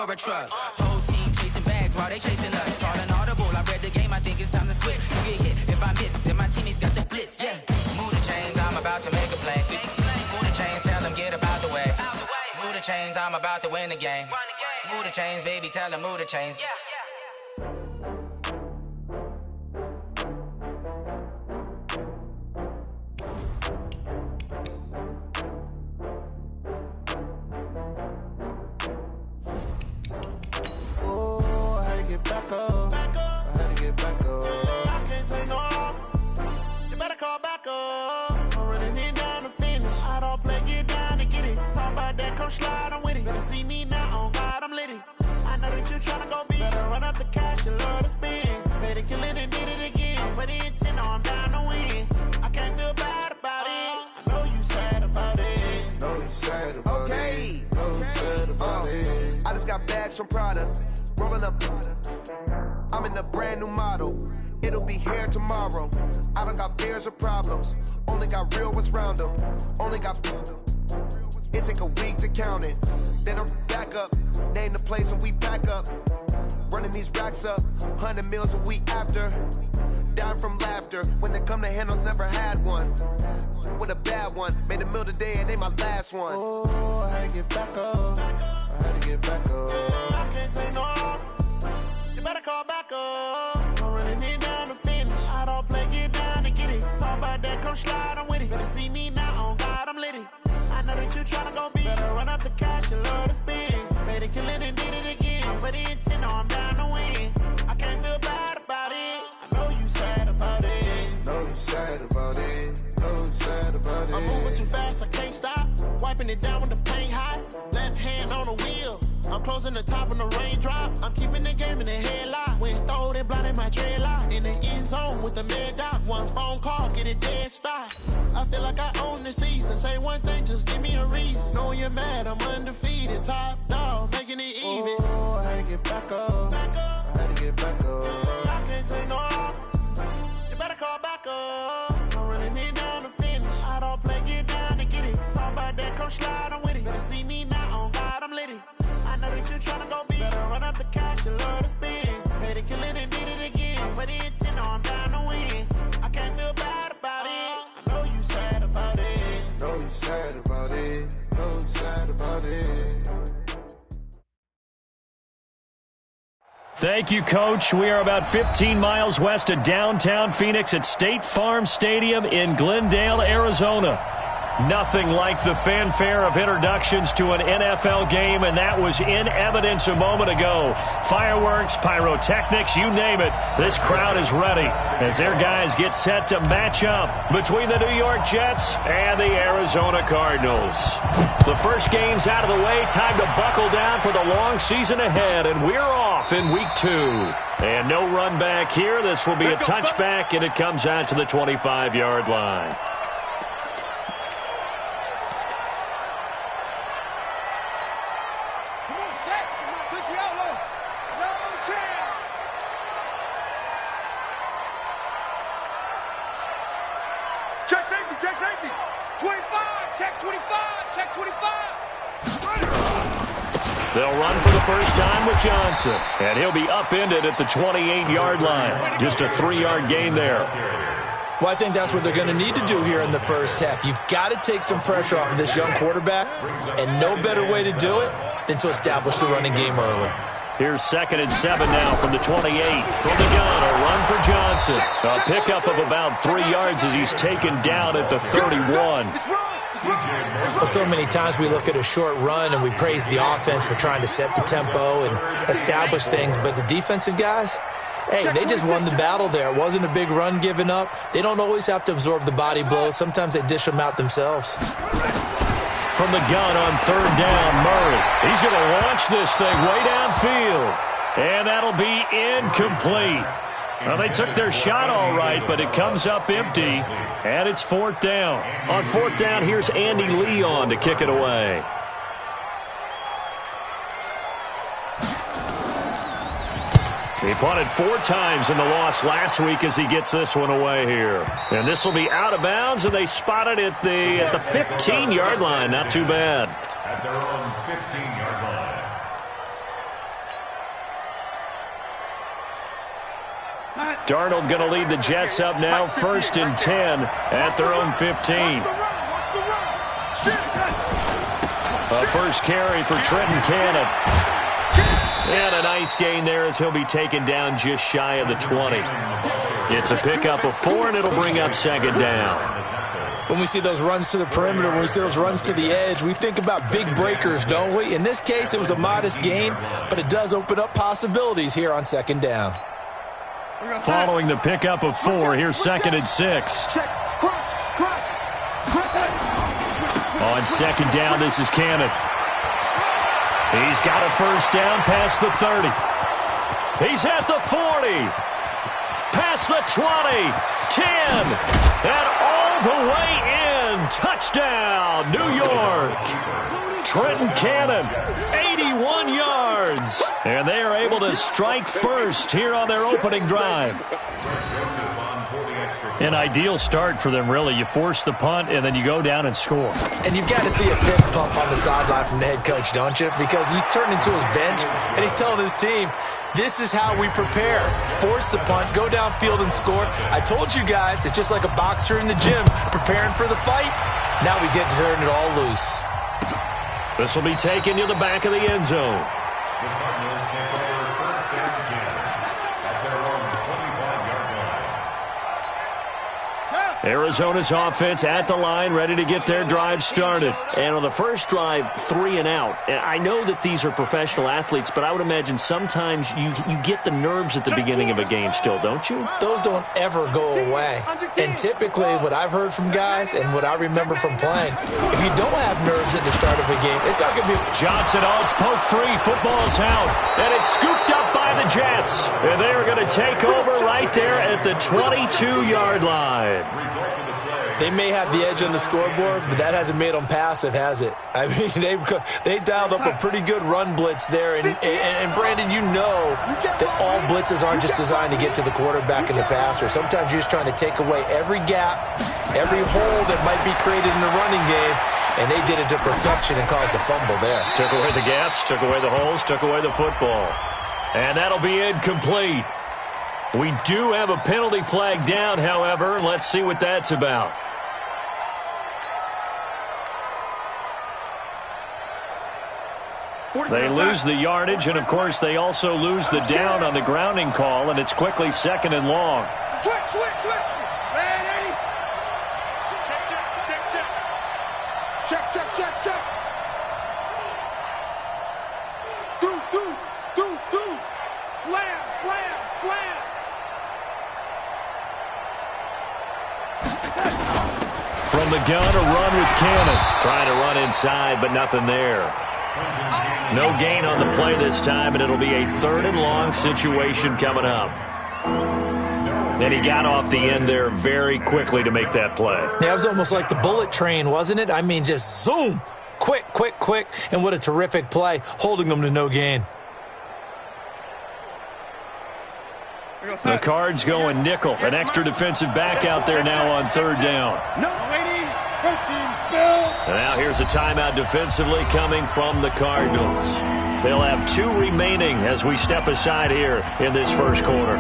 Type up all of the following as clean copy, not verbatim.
or a truck. Whole team chasing bags while they chasing us. Calling audible, I read the game, I think it's time to switch. You get hit if I miss, then my teammates got the blitz, yeah. Move the chains, I'm about to make a play. Move the chains, tell them get about the way. Move the chains, I'm about to win the game. Move the chains, baby, tell them move the chains. Slide, I'm with it. Better see me now, on God, I'm litty. I know that you tryna go big. Better run up the cash, you love to spend. Better kill it and did it again. I'm with the intent, no, I'm down to win. I can't feel bad about it. I know you sad about it. Know you sad about it. Know you sad about it. I just got bags from Prada. Rolling up. I'm in a brand new model. It'll be here tomorrow. I don't got fears or problems. Only got real ones round them. Only got... It take a week to count it. Then I'm back up. Name the place and we back up. Running these racks up. 100 meals a week after. Down from laughter. When they come to handles, never had one. With a bad one. Made a meal today and they my last one. Oh, I had to get back up. I had to get back up. I can't take no loss. You better call back up. I'm running it down to finish. I don't play, get down and get it. Talk about that, come slide, I'm with it. Better see me now, on God, I'm litty. I know that you tryna go big. Better run up the cash, you love to spend. Better kill it and did it again. I'm with the intent, no, I'm down to win. I can't feel bad about it. I know you sad about it. Know you sad about it. Know you sad about it. I'm moving too fast, I can't stop. Wiping it down with the paint hot. Left hand on the wheel. I'm closing the top when the raindrop. I'm keeping the game in the headlock. When throwed and blinded my dreadlock. In the end zone with the mad dot. One phone call, get it dead stop. I feel like I own the season. Say one thing, just give me a reason. Knowing you're mad, I'm undefeated. Top dog, making it even. Oh, I had to get back up. I had to get back up. I can't take no loss. You better call back up. I'm running it down to finish. I don't play, get down and get it. Talk about that, come slide, I'm with it. Better see me now, on God, I'm litty. I know that you tryna go big. Better run up the cash, you love to spend. Better kill it and did it again. I'm with the intent, no, I'm down to win. I can't feel bad about it. I know you sad about it. Know you sad about it. Know you sad about it. Thank you, Coach. We are about 15 miles west of downtown Phoenix at State Farm Stadium in Glendale, Arizona. Nothing like the fanfare of introductions to an NFL game, and that was in evidence a moment ago. Fireworks, pyrotechnics, you name it. This crowd is ready as their guys get set to match up between the New York Jets and the Arizona Cardinals. The first game's out of the way. Time to buckle down for the long season ahead, and we're off in week 2. And no run back here. This will be a touchback, and it comes out to the 25-yard line. Check safety, check safety. 25, check 25, check 25. They'll run for the first time with Johnson, and he'll be upended at the 28-yard line. Just a 3-yard gain there. Well, I think that's what they're going to need to do here in the first half. You've got to take some pressure off of this young quarterback, and no better way to do it than to establish the running game early. Here's 2nd and 7 now from the 28. From the gun, a run for Johnson. A pickup of about 3 yards as he's taken down at the 31. Well, so many times we look at a short run and we praise the offense for trying to set the tempo and establish things, but the defensive guys, hey, they just won the battle there. It wasn't a big run given up. They don't always have to absorb the body blows. Sometimes they dish them out themselves. From the gun on 3rd down, Murray. He's going to launch this thing way downfield. And that'll be incomplete. Well, they took their shot all right, but it comes up empty, and it's 4th down. On 4th down, here's Andy Leon to kick it away. He punted 4 times in the loss last week as he gets this one away here. And this will be out of bounds, and they spot it at the 15-yard line. Not too bad. At their own 15-yard line. Darnold going to lead the Jets up now, 1st and 10 at their own 15. A first carry for Trenton Cannon. And a nice gain there as he'll be taken down just shy of the 20. It's a pickup of 4, and it'll bring up 2nd down. When we see those runs to the perimeter, when we see those runs to the edge, we think about big breakers, don't we? In this case, it was a modest gain, but it does open up possibilities here on 2nd down. Following the pickup of 4, here's 2nd and 6. On 2nd down, this is Cannon. He's got a first down past the 30. He's at the 40. Past the 20. 10. And all the way in. Touchdown, New York. Trenton Cannon, 81 yards. And they are able to strike first here on their opening drive. An ideal start for them, really. You force the punt, and then you go down and score. And you've got to see a fist pump on the sideline from the head coach, don't you? Because he's turning to his bench, and he's telling his team, this is how we prepare. Force the punt, go downfield and score. I told you guys, it's just like a boxer in the gym preparing for the fight. Now we get to turn it all loose. This will be taken to the back of the end zone. Arizona's offense at the line, ready to get their drive started. And on the first drive, 3 and out. I know that these are professional athletes, but I would imagine sometimes you get the nerves at the beginning of a game still, don't you? Those don't ever go away. And typically what I've heard from guys and what I remember from playing, if you don't have nerves at the start of a game, it's not going to be... Johnson, it's poked free. Football's out. And it's scooped up by the Jets. And they are going to take over right there at the 22-yard line. They may have the edge on the scoreboard, but that hasn't made them passive, has it? I mean, they dialed up a pretty good run blitz there. And Brandon, you know that all blitzes aren't just designed to get to the quarterback and the passer. Sometimes you're just trying to take away every gap, every hole that might be created in the running game, and they did it to perfection and caused a fumble there. Took away the gaps, took away the holes, took away the football. And that'll be incomplete. We do have a penalty flag down, however. Let's see what that's about. They lose the yardage, and, of course, they also lose the down on the grounding call, and it's quickly 2nd and long. Switch. Man, Eddie. Check. Deuce. Slam. From the gun, a run with Cannon. Trying to run inside, but nothing there. No gain on the play this time, and it'll be a 3rd and long situation coming up. And he got off the end there very quickly to make that play. Yeah, it was almost like the bullet train, wasn't it? I mean, just zoom. Quick. And what a terrific play, holding them to no gain. The Cards going nickel. An extra defensive back out there now on 3rd down. And now here's a timeout defensively coming from the Cardinals. They'll have 2 remaining as we step aside here in this first quarter.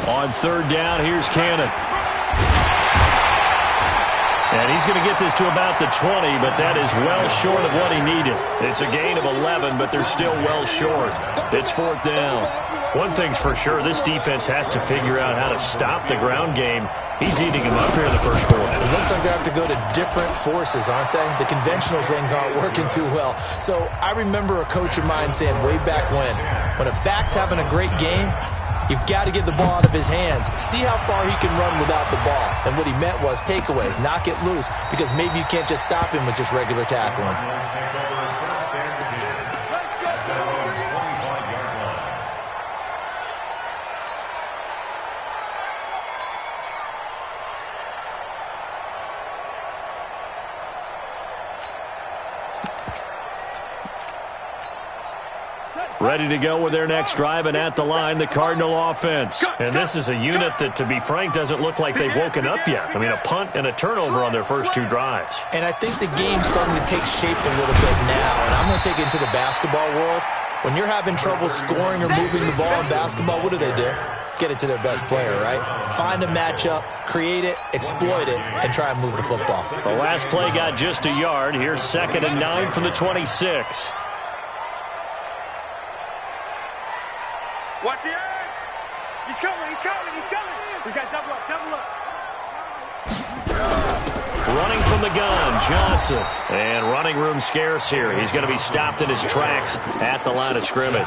On 3rd down, here's Cannon. And he's going to get this to about the 20, but that is well short of what he needed. It's a gain of 11, but they're still well short. It's 4th down. One thing's for sure, this defense has to figure out how to stop the ground game. He's eating him up here in the first quarter. It looks like they have to go to different forces, aren't they? The conventional things aren't working too well. So I remember a coach of mine saying way back when a back's having a great game, you've got to get the ball out of his hands. See how far he can run without the ball. And what he meant was takeaways, knock it loose, because maybe you can't just stop him with just regular tackling. ready to go with their next drive, and at the line, the Cardinal offense. And this is a unit that, to be frank, doesn't look like they've woken up yet. I mean, a punt and a turnover on their first 2 drives. And I think the game's starting to take shape a little bit now, and I'm going to take it into the basketball world. When you're having trouble scoring or moving the ball in basketball, what do? Get it to their best player, right? Find a matchup, create it, exploit it, and try and move the football. The last play got just a yard. Here's 2nd and 9 from the 26. Watch the edge. He's coming. We got double up. Running from the gun, Johnson. And running room scarce here. He's going to be stopped in his tracks at the line of scrimmage.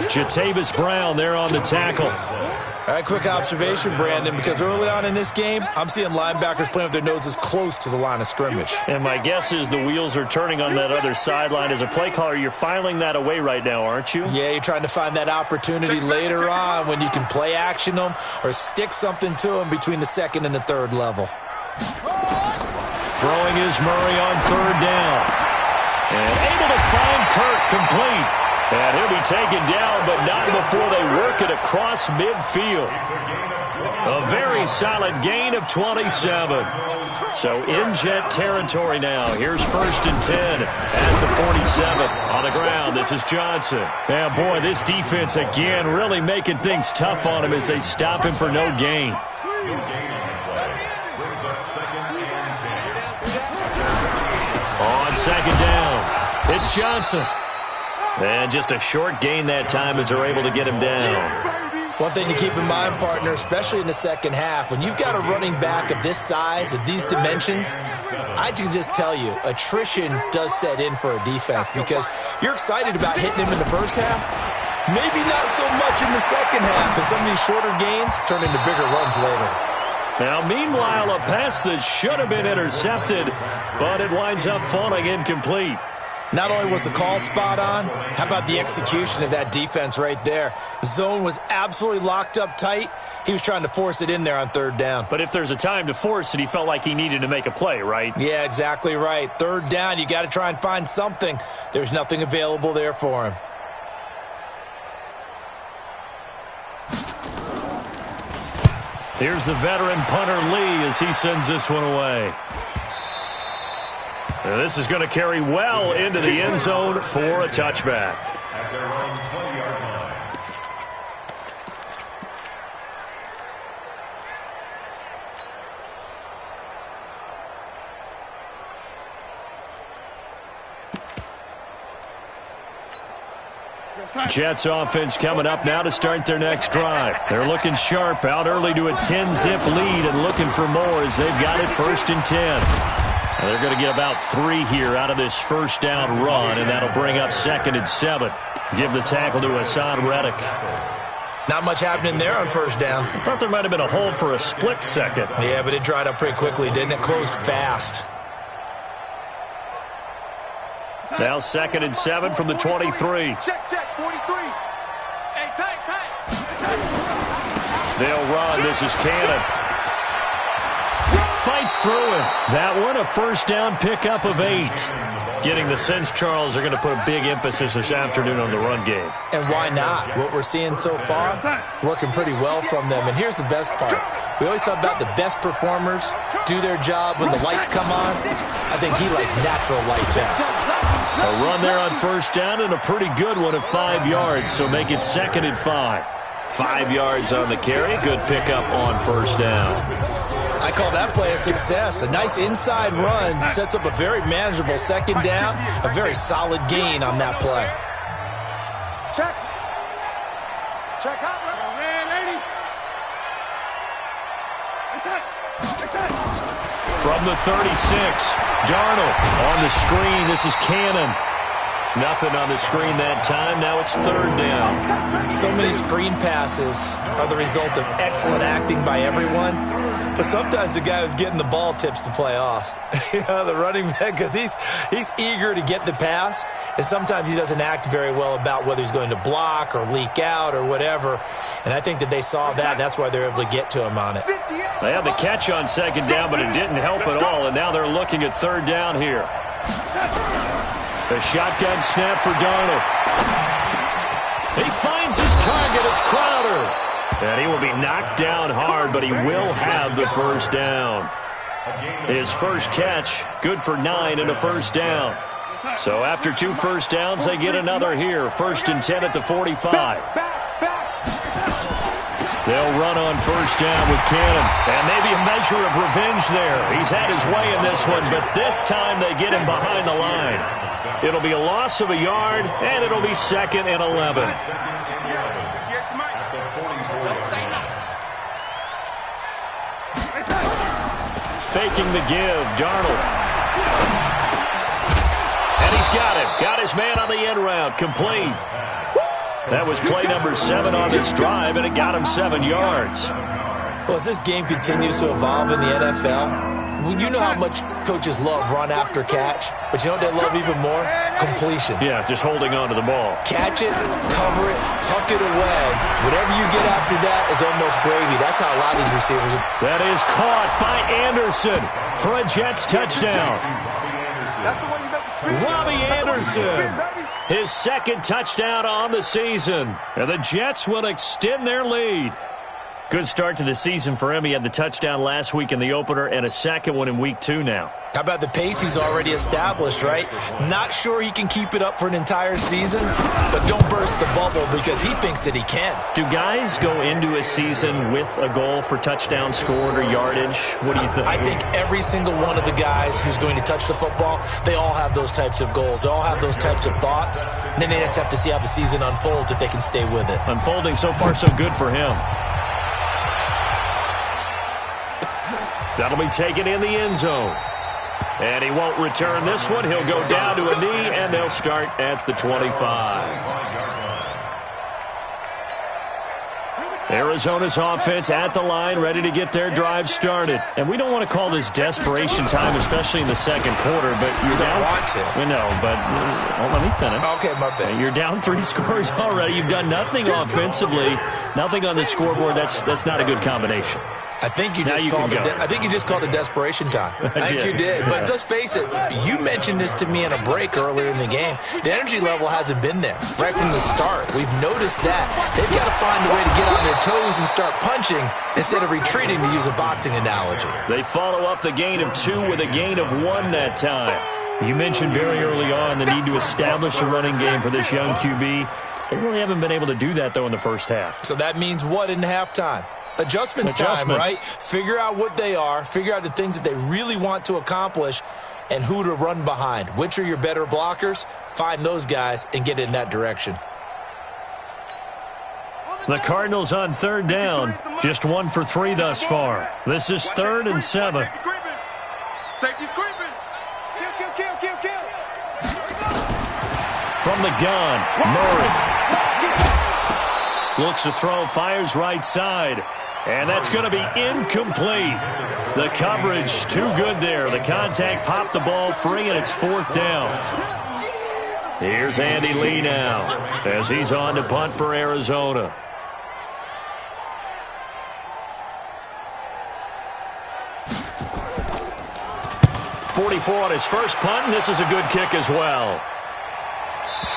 Jatavis Brown there on the tackle. All right, quick observation, Brandon, because early on in this game, I'm seeing linebackers playing with their noses close to the line of scrimmage. And my guess is the wheels are turning on that other sideline. As a play caller, you're filing that away right now, aren't you? Yeah, you're trying to find that opportunity later on when you can play action them or stick something to them between the 2nd and the 3rd level. Throwing is Murray on 3rd down. And able to find Kirk complete. And he'll be taken down, but not before they work it across midfield. A very solid gain of 27. So in Jet territory now. Here's 1st and 10 at the 47. On the ground, this is Johnson. And boy, this defense again really making things tough on him as they stop him for no gain. On 2nd down, it's Johnson. And just a short gain that time as they're able to get him down. One thing to keep in mind, partner, especially in the second half, when you've got a running back of this size, of these dimensions, I can just tell you, attrition does set in for a defense because you're excited about hitting him in the first half. Maybe not so much in the second half, and some of these shorter gains turn into bigger runs later. Now, meanwhile, a pass that should have been intercepted, but it winds up falling incomplete. Not only was the call spot on, how about the execution of that defense right there? The zone was absolutely locked up tight. He was trying to force it in there on 3rd down. But if there's a time to force it, he felt like he needed to make a play, right? Yeah, exactly right. 3rd down, you got to try and find something. There's nothing available there for him. Here's the veteran punter Lee as he sends this one away. And this is going to carry well into the end zone for a touchback. Jets offense coming up now to start their next drive. They're looking sharp, out early to a 10-zip lead and looking for more as they've got it 1st and 10. They're going to get about 3 here out of this 1st down run, and that'll bring up 2nd and 7. Give the tackle to Hassan Reddick. Not much happening there on 1st down. I thought there might have been a hole for a split second. Yeah, but it dried up pretty quickly, didn't it? Closed fast. Now 2nd and 7 from the 23. Check, 43. Hey, tight. They'll run. This is Cannon. Fights through him. That one, a 1st down pickup of 8. Getting the sense, Charles, they're going to put a big emphasis this afternoon on the run game. And why not? What we're seeing so far, working pretty well from them. And here's the best part. We always talk about the best performers do their job when the lights come on. I think he likes natural light best. A run there on 1st down and a pretty good one of 5 yards, so make it 2nd and 5. 5 yards on the carry. Good pickup on 1st down. I call that play a success. A nice inside run sets up a very manageable 2nd down. A very solid gain on that play. Check out. Man, 80. From the 36, Darnold on the screen. This is Cannon. Nothing on the screen that time. Now it's 3rd down. So many screen passes are the result of excellent acting by everyone. But sometimes the guy who's getting the ball tips the play off. The running back, because he's eager to get the pass, and sometimes he doesn't act very well about whether he's going to block or leak out or whatever. And I think that they saw that, and that's why they're able to get to him on it. They had the catch on 2nd down, but it didn't help at all, and now they're looking at 3rd down here. The shotgun snap for Darnold. He finds his target. It's Crowder. And he will be knocked down hard, but he will have the first down. His first catch, good for 9 and a first down. So after 2 first downs, they get another here. 1st and 10 at the 45. They'll run on first down with Cannon. And maybe a measure of revenge there. He's had his way in this one, but this time they get him behind the line. It'll be a loss of a yard, and it'll be 2nd and 11. Faking the give, Darnold. And he's got it. Got his man on the end route. Complete. That was play number 7 on this drive, and it got him 7 yards. Well, as this game continues to evolve in the NFL, you know how much coaches love run after catch, but you know what they love even more? Completions. Yeah, just holding on to the ball. Catch it, cover it, tuck it away. Whatever you get after that is almost gravy. That's how a lot of these receivers are. That is caught by Anderson for a Jets touchdown. Robbie Anderson, his 2nd touchdown on the season. And the Jets will extend their lead. Good start to the season for him. He had the touchdown last week in the opener and a 2nd one in week 2 now. How about the pace he's already established, right? Not sure he can keep it up for an entire season, but don't burst the bubble because he thinks that he can. Do guys go into a season with a goal for touchdown scored or yardage? What do you think? I think every single one of the guys who's going to touch the football, they all have those types of goals. They all have those types of thoughts. And then they just have to see how the season unfolds if they can stay with it. Unfolding so far so good for him. That'll be taken in the end zone. And he won't return this one. He'll go down to a knee, and they'll start at the 25. Arizona's offense at the line, ready to get their drive started. And we don't want to call this desperation time, especially in the 2nd quarter, but you're down. Want to. We know, but let me finish. Okay, my bad. You're down 3 scores already. You've done nothing offensively, nothing on the scoreboard. That's not a good combination. I think you just called it desperation time. I think you did. But let's face it, you mentioned this to me in a break earlier in the game. The energy level hasn't been there right from the start. We've noticed that. They've got to find a way to get on their toes and start punching instead of retreating, to use a boxing analogy. They follow up the gain of 2 with a gain of 1 that time. You mentioned very early on the need to establish a running game for this young QB. They really haven't been able to do that, though, in the first half. So that means what in halftime? Adjustments time, right? Figure out what they are, figure out the things that they really want to accomplish, and who to run behind. Which are your better blockers? Find those guys and get in that direction. The Cardinals on 3rd down. Just 1 for 3 thus far. This is 3rd and 7. Safety's creeping. Kill. From the gun, Murray. Looks to throw, fires right side. And that's going to be incomplete. The coverage too good there. The contact popped the ball free, and it's 4th down. Here's Andy Lee now as he's on to punt for Arizona. .44 on his first punt, and this is a good kick as well.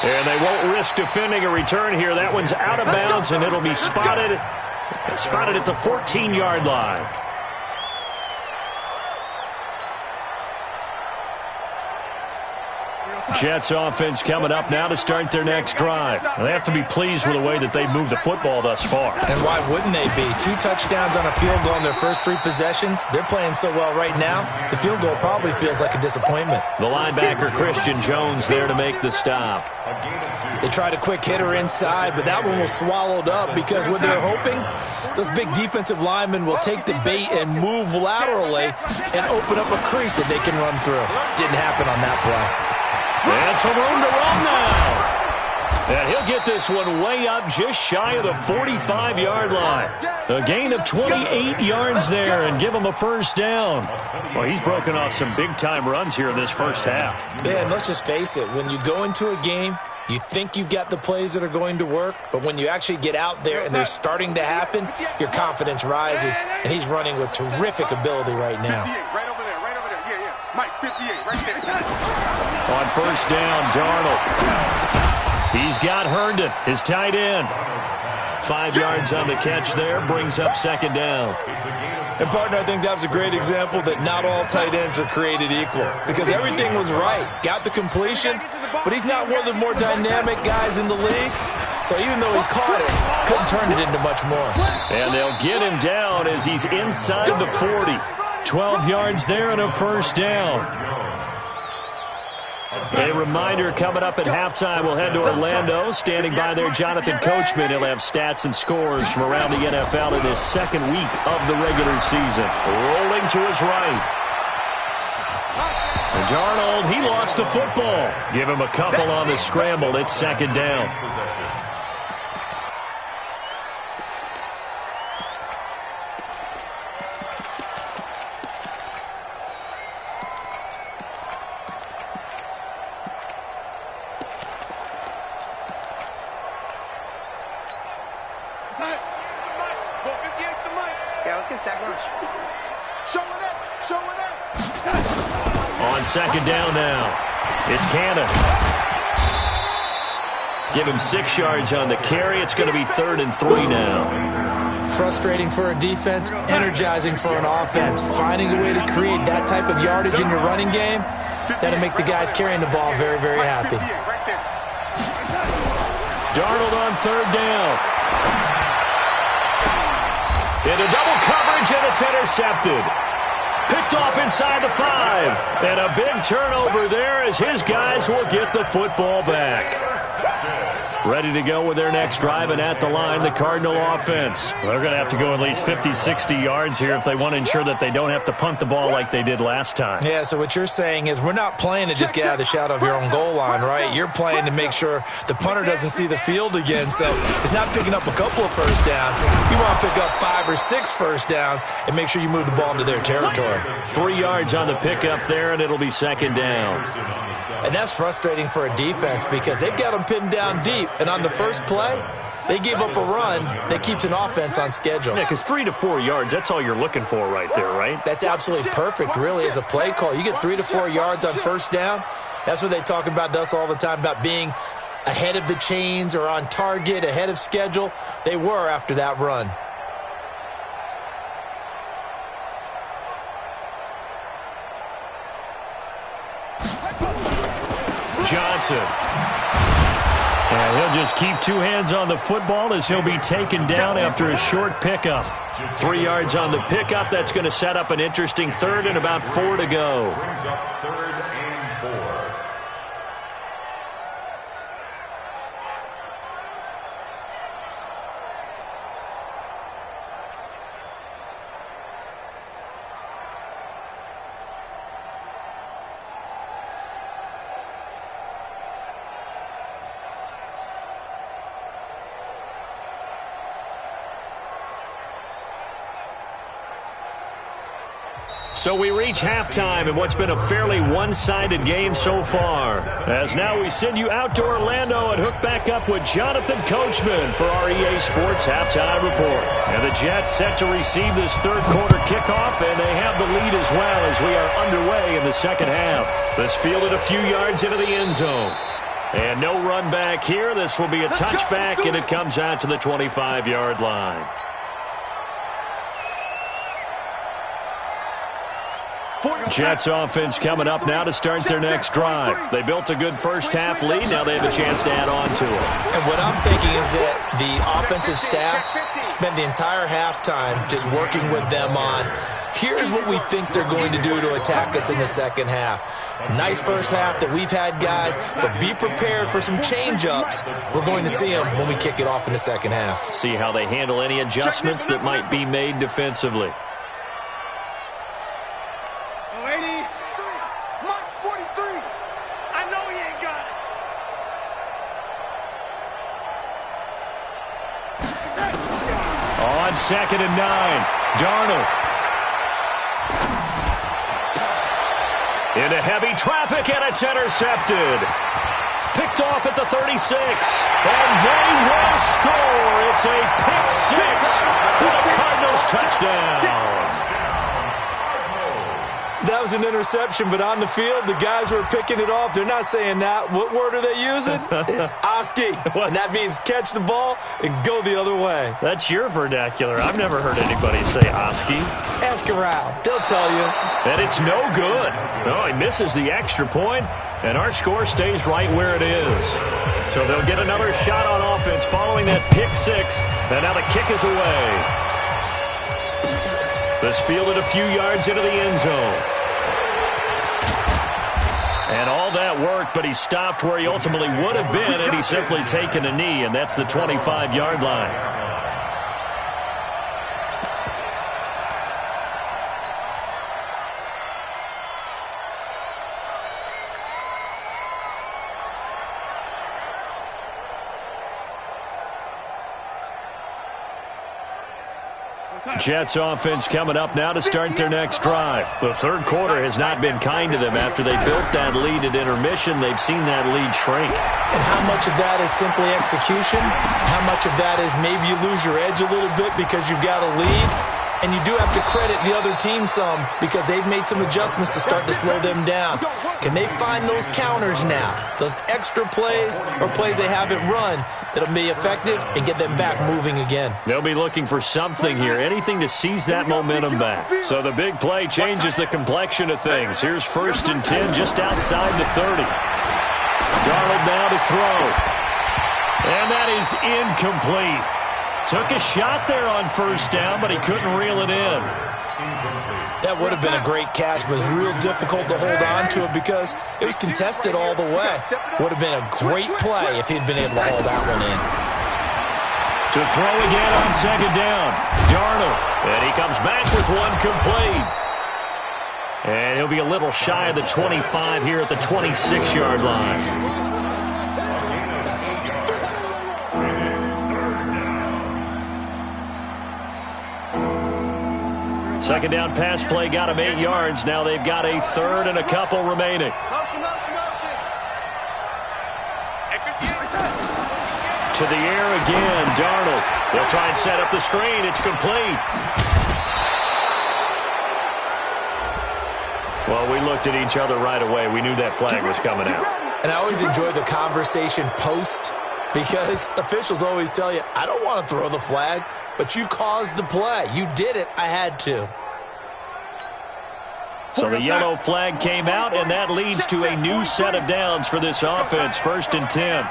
And they won't risk defending a return here. That one's out of bounds, and it'll be spotted at the 14-yard line. Jets offense coming up now to start their next drive. They have to be pleased with the way that they've moved the football thus far. And why wouldn't they be? 2 touchdowns on a field goal in their first 3 possessions. They're playing so well right now, the field goal probably feels like a disappointment. The linebacker, Christian Jones, there to make the stop. They tried a quick hitter inside, but that one was swallowed up because what they're hoping, those big defensive linemen will take the bait and move laterally and open up a crease that they can run through. Didn't happen on that play. And some room to run now. And he'll get this one way up just shy of the 45-yard line. A gain of 28 yards there and give him a first down. Well, he's broken off some big-time runs here in this first half. Yeah, and let's just face it. When you go into a game, you think you've got the plays that are going to work, but when you actually get out there and they're starting to happen, your confidence rises, and he's running with terrific ability right now. 58, right over there. Yeah. Mike, 58, right there. On first down, Darnold. He's got Herndon, his tight end. 5 yards on the catch there, brings up second down. And, partner, I think that was a great example that not all tight ends are created equal because everything was right. Got the completion, but he's not one of the more dynamic guys in the league. So even though he caught it, couldn't turn it into much more. And they'll get him down as he's inside the 40. 12 yards there and a first down. A reminder coming up at halftime, we'll head to Orlando. Standing by there, Jonathan Coachman. He'll have stats and scores from around the NFL in this second week of the regular season. Rolling to his right. And Darnold, he lost the football. Give him a couple on the scramble. It's second down. On second down now, it's Cannon. Give him 6 yards on the carry. It's going to be 3rd and 3 now. Frustrating for a defense, energizing for an offense. Finding a way to create that type of yardage in your running game, that'll make the guys carrying the ball very, very happy. Darnold on 3rd down. Into double coverage, and it's intercepted. Picked off inside the 5. And a big turnover there as his guys will get the football back. Ready to go with their next drive, and at the line, the Cardinal offense. They're going to have to go at least 50, 60 yards here if they want to ensure that they don't have to punt the ball like they did last time. Yeah, so what you're saying is we're not playing to just get out of the shadow of your own goal line, right? You're playing to make sure the punter doesn't see the field again. So it's not picking up a couple of first downs. You want to pick up 5 or 6 first downs and make sure you move the ball into their territory. 3 yards on the pickup there, and it'll be second down. And that's frustrating for a defense because they've got them pinned down deep. And on the first play, they gave up a run that keeps an offense on schedule. Yeah, because 3 to 4 yards, that's all you're looking for right there, right? That's absolutely perfect, really, as a play call. You get 3 to 4 yards on first down. That's what they talk about to us all the time, about being ahead of the chains or on target, ahead of schedule. They were after that run. Johnson. And he'll just keep 2 hands on the football as he'll be taken down after a short pickup. 3 yards on the pickup. That's going to set up an interesting 3rd and about 4 to go. So we reach halftime in what's been a fairly one-sided game so far. As now we send you out to Orlando and hook back up with Jonathan Coachman for our EA Sports Halftime Report. And the Jets set to receive this 3rd quarter kickoff, and they have the lead as well as we are underway in the second half. This fielded a few yards into the end zone. And no run back here. This will be a touchback, and it comes out to the 25-yard line. Jets offense coming up now to start their next drive. They built a good first half lead. Now they have a chance to add on to it. And what I'm thinking is that the offensive staff spent the entire halftime just working with them on, here's what we think they're going to do to attack us in the second half. Nice first half that we've had, guys, but be prepared for some change-ups. We're going to see them when we kick it off in the second half. See how they handle any adjustments that might be made defensively. Second and 9. Darnold. Into heavy traffic, and it's intercepted. Picked off at the 36. And they will score. It's a pick 6 for the Cardinals touchdown. That was an interception, but on the field, the guys who are picking it off, they're not saying that. What word are they using? It's Oski, and that means catch the ball and go the other way. That's your vernacular. I've never heard anybody say Oski. Ask around. They'll tell you. And it's no good. Oh, he misses the extra point, and our score stays right where it is. So they'll get another shot on offense following that pick six, and now the kick is away. This fielded a few yards into the end zone. And all that worked, but he stopped where he ultimately would have been had he simply taken a knee, and that's the 25-yard line. Jets offense coming up now to start their next drive. The third quarter has not been kind to them after they built that lead at intermission. They've seen that lead shrink. And how much of that is simply execution? How much of that is maybe you lose your edge a little bit because you've got a lead? And you do have to credit the other team some because they've made some adjustments to start to slow them down. Can they find those counters now, those extra plays or plays they haven't run that'll be effective and get them back moving again? They'll be looking for something here, anything to seize that momentum back. So the big play changes the complexion of things. Here's 1st and 10 just outside the 30. Darnold now to throw. And that is incomplete. Took a shot there on 1st down, but he couldn't reel it in. That would have been a great catch, but it was real difficult to hold on to it because it was contested all the way. Would have been a great play if he'd been able to haul that one in. To throw again on 2nd down. Darnold. And he comes back with one complete. And he'll be a little shy of the 25 here at the 26-yard line. 2nd down pass play got him 8 yards. Now they've got a 3rd and a couple remaining. To the air again, Darnold. They'll try and set up the screen. It's complete. Well, we looked at each other right away. We knew that flag was coming out. And I always enjoy the conversation post because officials always tell you, I don't want to throw the flag. But you caused the play. You did it. I had to. So the yellow flag came out, and that leads to a new set of downs for this offense. 1st and 10.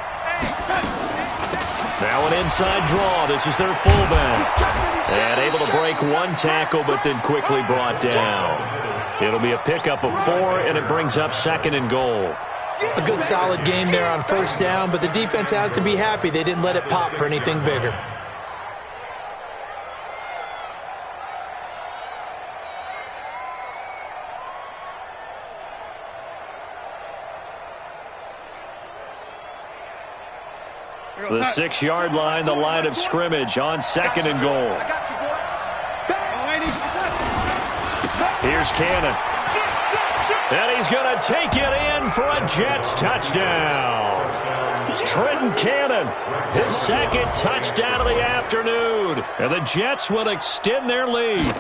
Now an inside draw. This is their fullback. And able to break one tackle, but then quickly brought down. It'll be a pickup of 4, and it brings up 2nd and goal. A good solid game there on 1st down, but the defense has to be happy they didn't let it pop for anything bigger. The 6-yard line, the line of scrimmage on 2nd and goal. Here's Cannon. And he's going to take it in for a Jets touchdown. Trenton Cannon, his 2nd touchdown of the afternoon. And the Jets will extend their lead.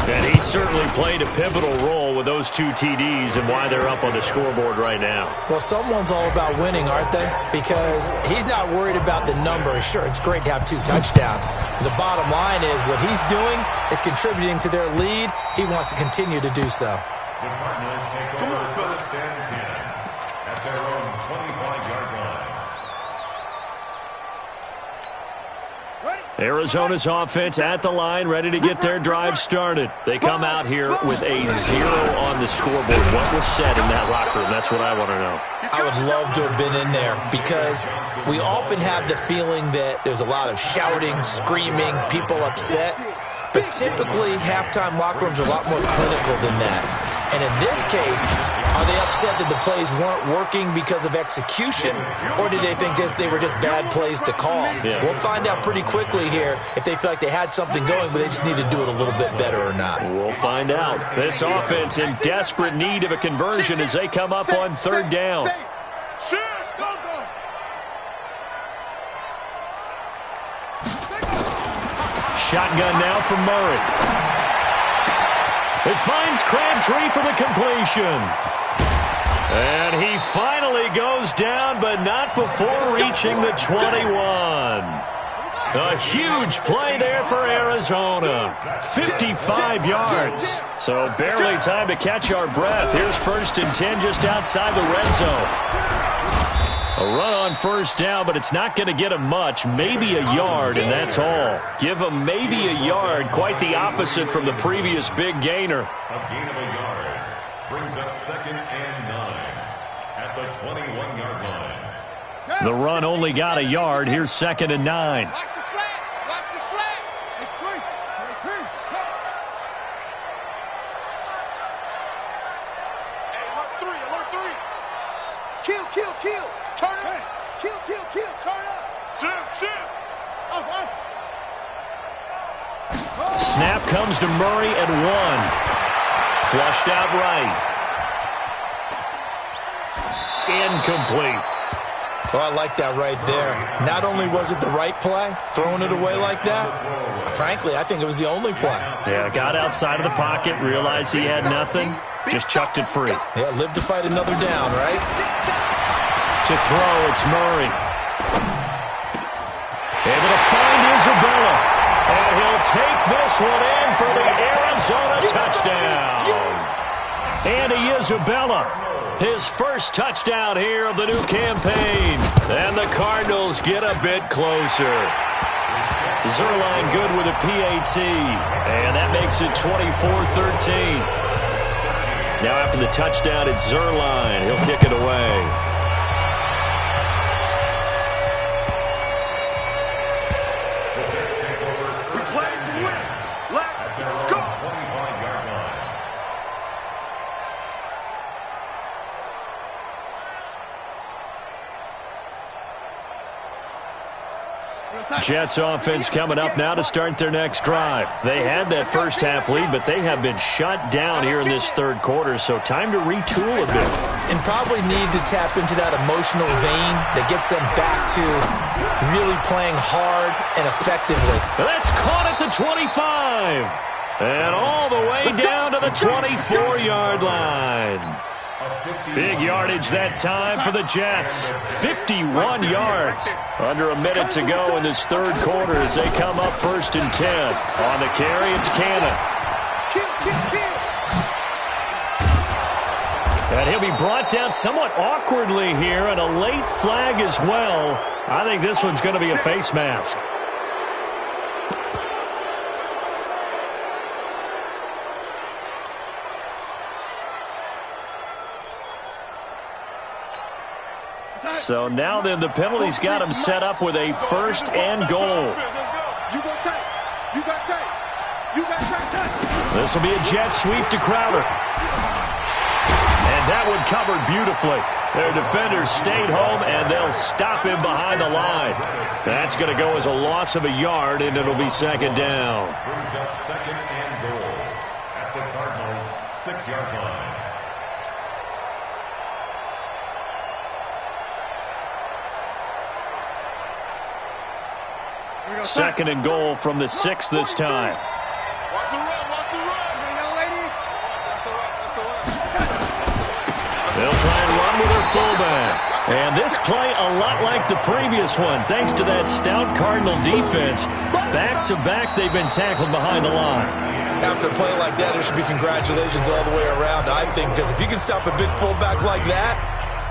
And he certainly played a pivotal role with those 2 TDs and why they're up on the scoreboard right now. Well, someone's all about winning, aren't they? Because he's not worried about the number. Sure, it's great to have 2 touchdowns. The bottom line is what he's doing is contributing to their lead. He wants to continue to do so. The Cardinals take over 1st and 10 at their own 25-yard line. Arizona's offense at the line, ready to get their drive started. They come out here with a 0 on the scoreboard. What was said in that locker room? That's what I want to know. I would love to have been in there because we often have the feeling that there's a lot of shouting, screaming, people upset. But typically, halftime locker rooms are a lot more clinical than that. And in this case, are they upset that the plays weren't working because of execution, or did they think they were just bad plays to call? Yeah. We'll find out pretty quickly here if they feel like they had something going, but they just need to do it a little bit better or not. We'll find out. This offense in desperate need of a conversion as they come up on 3rd down. Shotgun now from Murray. It finds Crabtree for the completion. And he finally goes down, but not before reaching the 21. A huge play there for Arizona. 55 yards. So barely time to catch our breath. Here's 1st and 10 just outside the red zone. A run on 1st down, but it's not going to get him much. Maybe a yard, and that's all. Give him maybe a yard. Quite the opposite from the previous big gainer. A gain of a yard brings up 2nd and 9 at the 21-yard line. The run only got a yard. Here's 2nd and 9. Watch the slats. Watch the slats. It's free. Hey, alert 3. Kill. Turn up. Kill. Turn up. Shift. Off. Snap comes to Murray at 1. Flushed out right. Incomplete. Oh, I like that right there. Not only was it the right play, throwing it away like that, frankly, I think it was the only play. Yeah, got outside of the pocket, realized he had nothing, just chucked it free. Yeah, live to fight another down, right? To throw, it's Murray. Able to find Isabella. And he'll take this one in for the Arizona touchdown. Andy Isabella, his first touchdown here of the new campaign. And the Cardinals get a bit closer. Zerline good with a PAT. And that makes it 24-13. Now after the touchdown, it's Zerline. He'll kick it away. Jets offense coming up now to start their next drive. They had that first half lead, but they have been shut down here in this 3rd quarter, so time to retool a bit. And probably need to tap into that emotional vein that gets them back to really playing hard and effectively. That's caught at the 25. And all the way down to the 24-yard line. Big yardage that time for the Jets. 51 yards. Under a minute to go in this 3rd quarter as they come up 1st and 10. On the carry, it's Cannon. And he'll be brought down somewhat awkwardly here, and a late flag as well. I think this one's going to be a face mask. So now then the penalty's got him set up with a 1st and goal. This will be a jet sweep to Crowder. And that one covered beautifully. Their defenders stayed home, and they'll stop him behind the line. That's going to go as a loss of a yard, and it'll be 2nd down. Brings up 2nd and goal at the Cardinals' 6-yard line. 2nd and goal from the 6 this time. Watch the run. Young lady. They'll try and run with their fullback. And this play a lot like the previous one, thanks to that stout Cardinal defense. Back-to-back, they've been tackled behind the line. After a play like that, there should be congratulations all the way around, I think, because if you can stop a big fullback like that,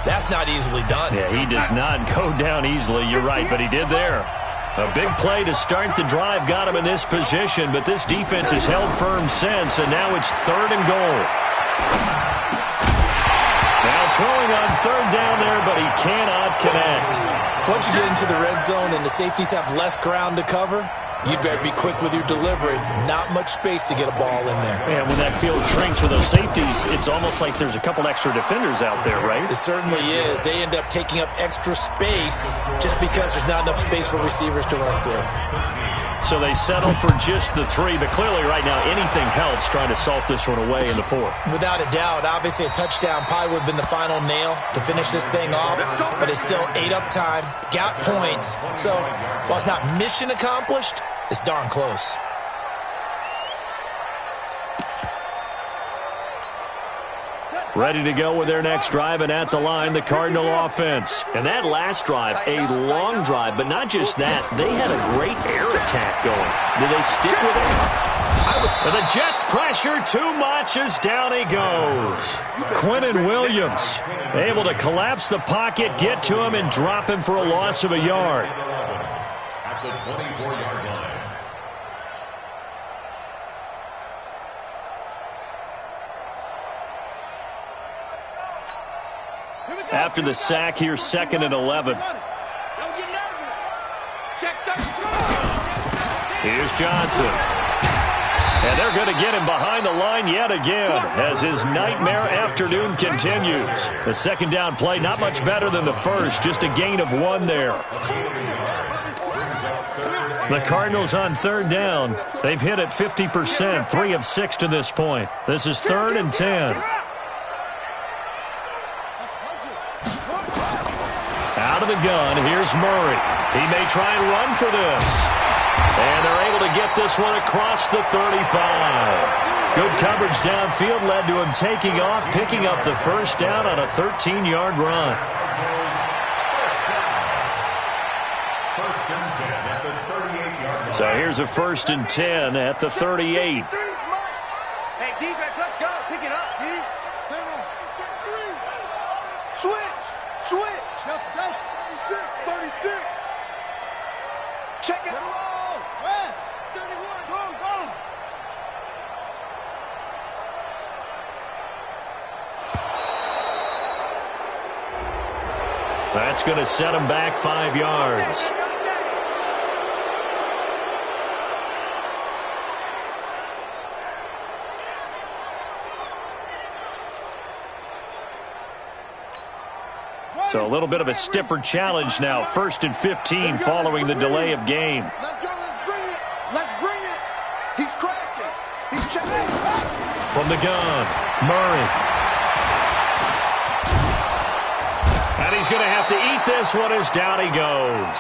that's not easily done. Yeah, he does not go down easily, you're right, but he did there. A big play to start the drive got him in this position, but this defense has held firm since, and now it's 3rd and goal. Now throwing on 3rd down there, but he cannot connect. Once you get into the red zone and the safeties have less ground to cover, you better be quick with your delivery. Not much space to get a ball in there. And when that field shrinks for those safeties, it's almost like there's a couple extra defenders out there, right? It certainly is. They end up taking up extra space just because there's not enough space for receivers to run through. So they settle for just the 3, but clearly right now anything helps trying to salt this one away in the 4th. Without a doubt, obviously a touchdown probably would have been the final nail to finish this thing off, but it's still ate up time, got points. So while it's not mission Ready to go with their next drive, and at the line, the Cardinal offense. And that last drive, a long drive, but not just that. They had a great air attack going. Did they stick with it? And the Jets pressure too much as down he goes. Quinnen Williams able to collapse the pocket, get to him, and drop him for a loss of a yard. At the 24-yard line. After the sack, here's 2nd and 11. Here's Johnson. And they're going to get him behind the line yet again as his nightmare afternoon continues. The second down play, not much better than the first, just a gain of 1 there. The Cardinals on 3rd down. They've hit it 50%, 3 of 6 to this point. This is 3rd and 10. Out of the gun, here's Murray. He may try and run for this. And they're able to get this one across the 35. Good coverage downfield led to him taking off, picking up the first down on a 13-yard run. First and 10 at the 38-yard line. So here's a 1st and 10 at the 38. Hey, defense, let's go. Pick it up, D. Switch. 36. Check it. West. 31. Go. That's going to set him back 5 yards. So a little bit of a stiffer challenge now. 1st and 15 following the delay of game. Let's go. Let's bring it. He's crashing. He's checking. From the gun, Murray. And he's going to have to eat this one as down he goes.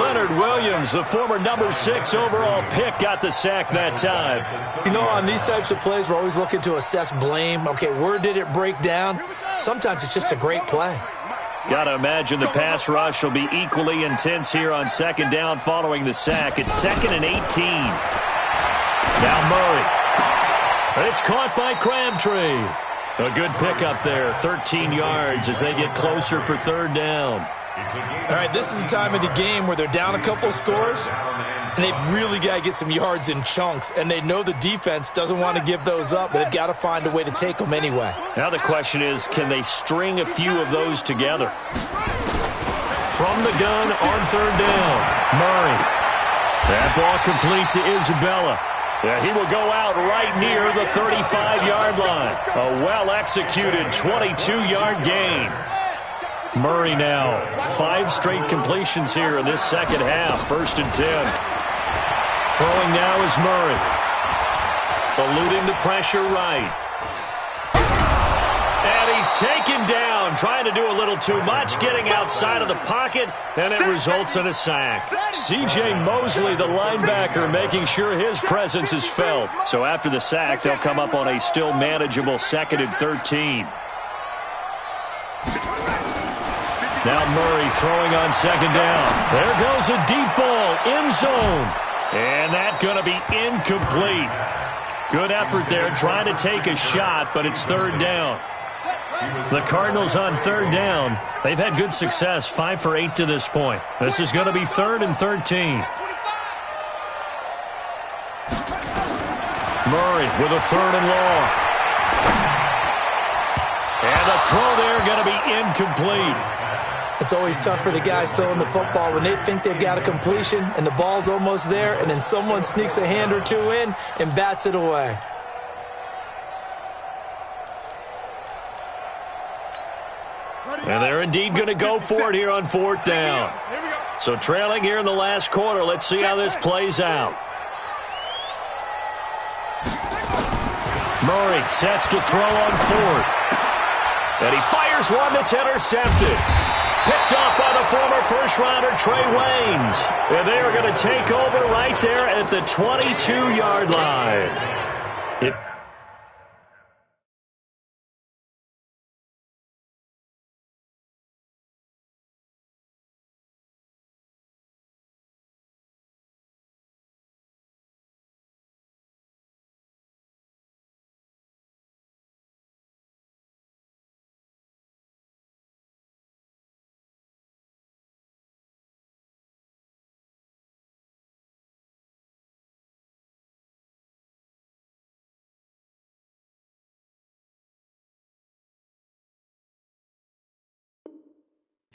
Leonard Williams, the former number 6 overall pick, got the sack that time. You know, on these types of plays, we're always looking to assess blame. Okay, where did it break down? Sometimes it's just a great play. Got to imagine the pass rush will be equally intense here on 2nd down following the sack. It's 2nd and 18. Now Murray. And it's caught by Crabtree. A good pickup there, 13 yards as they get closer for 3rd down. All right, this is the time of the game where they're down a couple of scores, and they've really got to get some yards in chunks, and they know the defense doesn't want to give those up, but they've got to find a way to take them anyway. Now the question is, can they string a few of those together? From the gun on 3rd down, Murray. That ball complete to Isabella. Yeah, he will go out right near the 35-yard line. A well-executed 22-yard gain. Murray now, 5 straight completions here in this second half. 1st and 10. Throwing now is Murray. Eluding the pressure right. And he's taken down, trying to do a little too much, getting outside of the pocket, and it results in a sack. C.J. Mosley, the linebacker, making sure his presence is felt. So after the sack, they'll come up on a still manageable 2nd and 13. Now Murray throwing on 2nd down. There goes a deep ball, end zone. And that's going to be incomplete. Good effort there, trying to take a shot, but it's 3rd down. The Cardinals on 3rd down. They've had good success, 5 for 8 to this point. This is going to be 3rd and 13. Murray with a 3rd and long. And the throw there going to be incomplete. It's always tough for the guys throwing the football when they think they've got a completion and the ball's almost there, and then someone sneaks a hand or two in and bats it away. And they're indeed going to go for it here on 4th down. So trailing here in the last quarter. Let's see how this plays out. Murray sets to throw on 4th. And he fires one that's intercepted. Picked off by the former first-rounder Trey Waynes. And they are going to take over right there at the 22-yard line.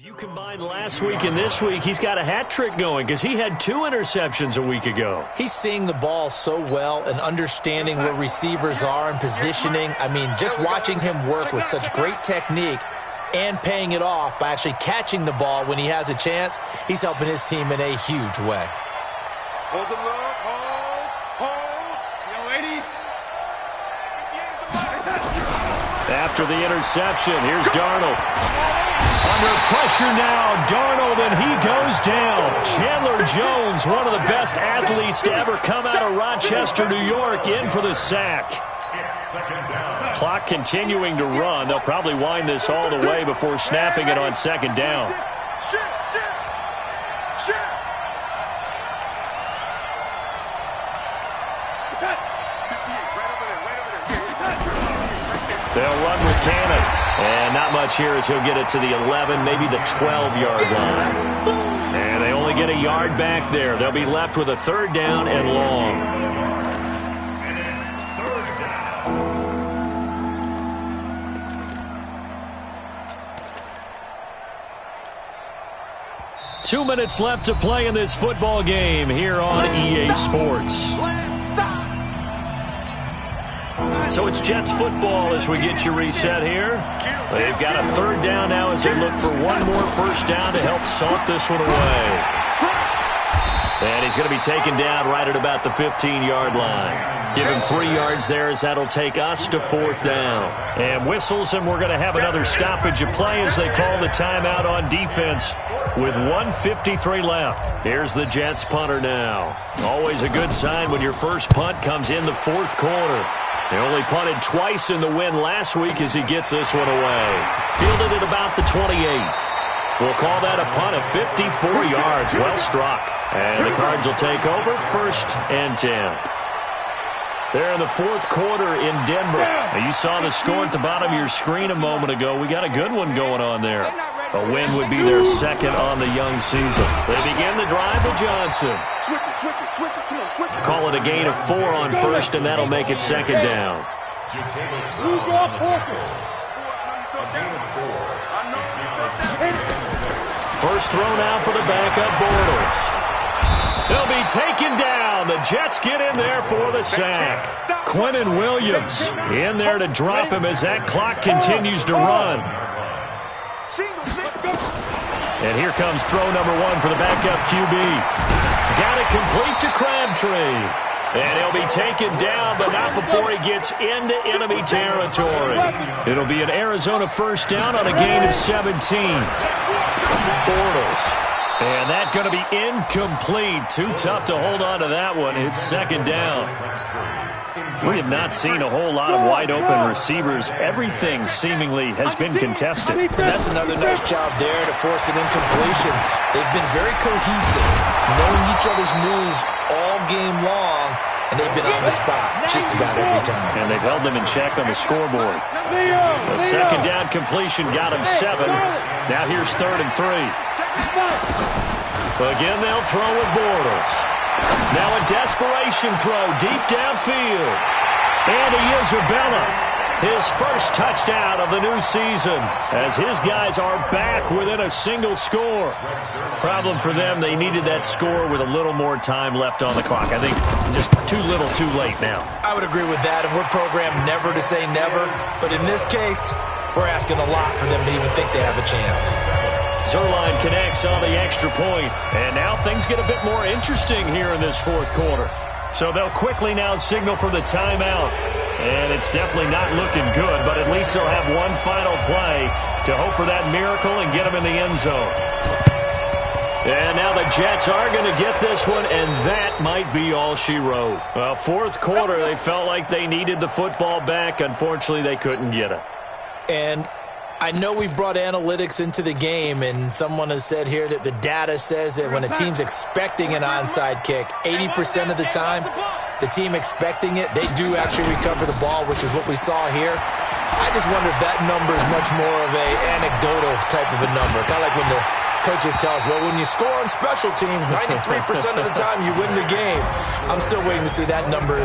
You combine last week and this week, he's got a hat trick going because he had 2 interceptions a week ago. He's seeing the ball so well and understanding where receivers are and positioning. I mean, just watching him work with such great technique and paying it off by actually catching the ball when he has a chance, he's helping his team in a huge way. Hold the look, hold. Yo, 80. After the interception, here's Darnold. Under pressure now, Darnold, and he goes down. Chandler Jones, one of the best athletes to ever come out of Rochester, New York, in for the sack. Clock continuing to run. They'll probably wind this all the way before snapping it on second down. They'll run with Cannon. And not much here as he'll get it to the 11, maybe the 12-yard line. And they only get a yard back there. They'll be left with a 3rd down and long. And it's 3rd down. 2 minutes left to play in this football game here on EA Sports. So it's Jets football as we get you reset here. They've got a 3rd down now as they look for one more first down to help salt this one away. And he's going to be taken down right at about the 15-yard line. Give him 3 yards there as that'll take us to 4th down. And whistles, and we're going to have another stoppage of play as they call the timeout on defense with 1:53 left. Here's the Jets punter now. Always a good sign when your first punt comes in the 4th quarter. They only punted twice in the win last week as he gets this one away. Fielded at about the 28. We'll call that a punt of 54 yards. Well struck. And the Cards will take over 1st and 10. They're in the 4th quarter in Denver. Now, you saw the score at the bottom of your screen a moment ago. We got a good one going on there. A win would be their 2nd on the young season. They begin the drive with Johnson. Call it a gain of 4 on 1st, and that'll make it 2nd down. First throw now for the backup Bortles. He'll be taken down. The Jets get in there for the sack. Quinnen Williams in there to drop him as that clock continues to run. And here comes throw number 1 for the backup QB. Got it complete to Crabtree. And he'll be taken down, but not before he gets into enemy territory. It'll be an Arizona first down on a gain of 17. Bortles. And that's going to be incomplete. Too tough to hold on to that one. It's 2nd down. We have not seen a whole lot of wide-open receivers. Everything seemingly has been contested. And that's another nice job there to force an incompletion. They've been very cohesive, knowing each other's moves all game long, and they've been on the spot just about every time. And they've held them in check on the scoreboard. The 2nd down completion got him 7. Now here's 3rd and 3. Again, they'll throw with Bortles. Now a desperation throw deep downfield. And Isabella, his first touchdown of the new season, as his guys are back within a single score. Problem for them, they needed that score with a little more time left on the clock. I think just too little too late now. I would agree with that, and we're programmed never to say never. But in this case, we're asking a lot for them to even think they have a chance. Zerline connects on the extra point, and now things get a bit more interesting here in this 4th quarter. So they'll quickly now signal for the timeout, and it's definitely not looking good, but at least they'll have one final play to hope for that miracle and get them in the end zone. And now the Jets are going to get this one, and that might be all she wrote. Well, 4th quarter, they felt like they needed the football back. Unfortunately, they couldn't get it. And I know we brought analytics into the game, and someone has said here that the data says that when a team's expecting an onside kick, 80% of the time, the team expecting it, they do actually recover the ball, which is what we saw here. I just wonder if that number is much more of a anecdotal type of a number, kind of like when the coaches tell us, well, when you score on special teams, 93% of the time you win the game. I'm still waiting to see that number